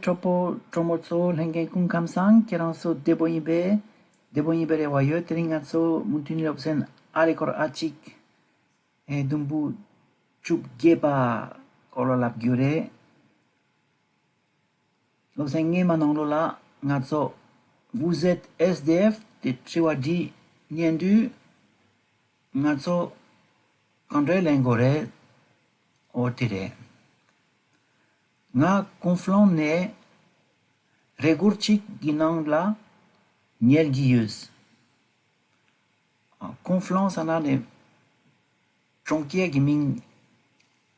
tropo tromotso lenge kung kamsang kiranso deboibe wayo teringatso muntuni lobsen alikor achik dumbu chup geba kololap gyure lobsenge manonglola ngatso vous êtes SDF de Triwadi Niendu ngatso kandre lengore otire nga conflon ne regurchik ginangla nielgius conflon sana ne tronkie giming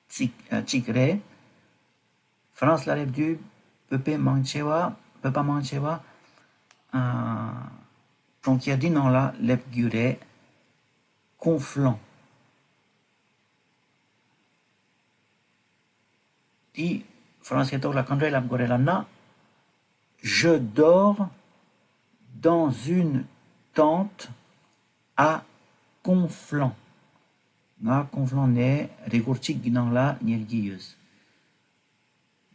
chikre France la du pepa manchewa tronkie dinangla lepgure conflon di France la kandre la gorelana je dors dans une tente à Conflans. Nga Conflans ne regurchik ginangla nielgius.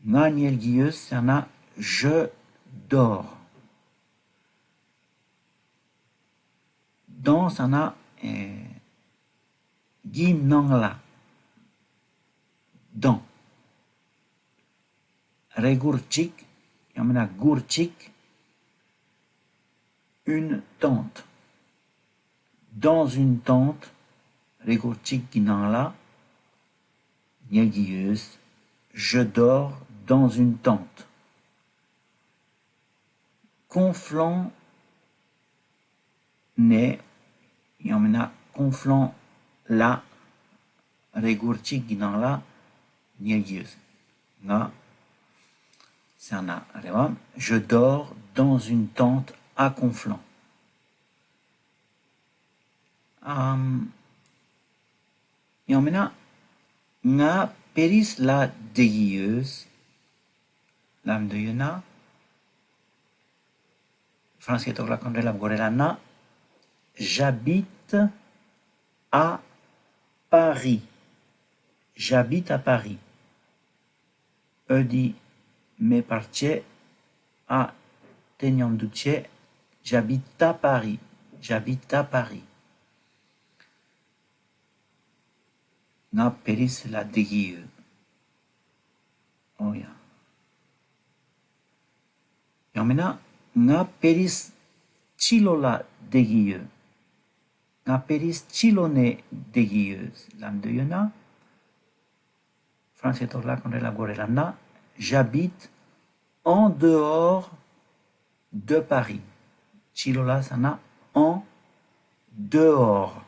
Nga nielgius sana je dors. Dans sana ginangla. Dans. Regurchik, yamena gurchik, une tente. Dans une tente, regurchik ginangla, nielgius, je dors dans une tente. Conflans ne, yamena conflans la, regurchik ginangla, nielgius. Nga, je dors dans une tente à Conflans. Yamena nga peris la degueuse lam de yena France la kandre la gorelana j'habite à Paris. J'habite à Paris. Dit me parce a tenyamduche j'habite à Paris. J'habite à Paris. Nga peris la deguie. Oh ya. Yamena nga peris chilo la deguie. Nga peris chilone deguieuse. Lam de yona. France la kandre la gorelana. J'habite en dehors de Paris. Chilola sana en dehors.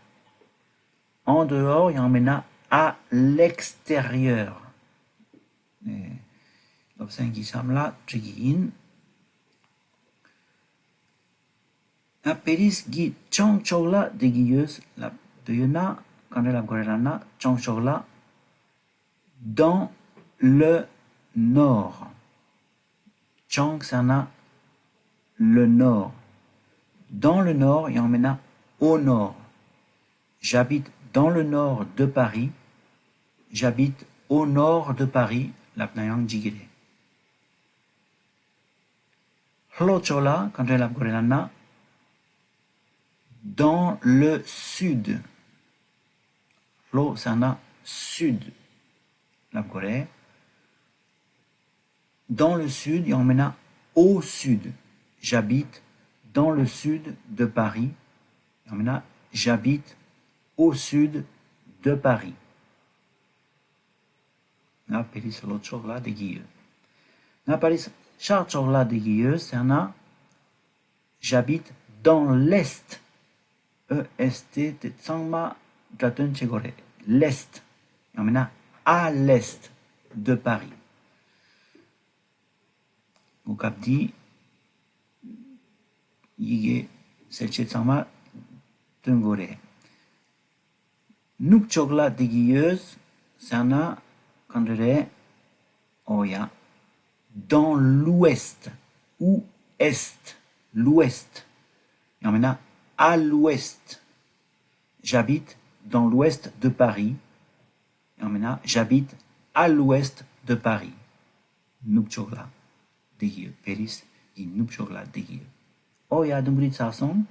En dehors, il y en a à l'extérieur. L'obsène qui samla trigiin. La péris gi chong chola de guilleuse la de yona quand la gorelana chong chola dans le nord. Chang sana le nord. Dans le nord, il y en a au nord. J'habite dans le nord de Paris. J'habite au nord de Paris. L'apnayang jigire. Hlochola, quand elle a gorelana, dans le sud. Hlo sana sud. La Corée. Dans le sud, il y en a au sud. J'habite dans le sud de Paris. Il y en a j'habite au sud de Paris. Nga peris lochola de guille. Nga peris charchola de guille, c'est un j'habite dans l'est. E-S-T, Tetsangma, Dratun Chegore. L'est. Il y en a à l'est de Paris. Mukabdi Yige Selchetsama Tungore. Nukchogla diguilleuse, Sana Kandere Oya. Dans l'ouest ou est. L'ouest. Yamena à l'ouest. J'habite dans l'ouest de Paris. Yamena j'habite à l'ouest de Paris. Nukchogla. 되기요. Paris 이 눕쇼글라 되기요. 오야 둥그리 차송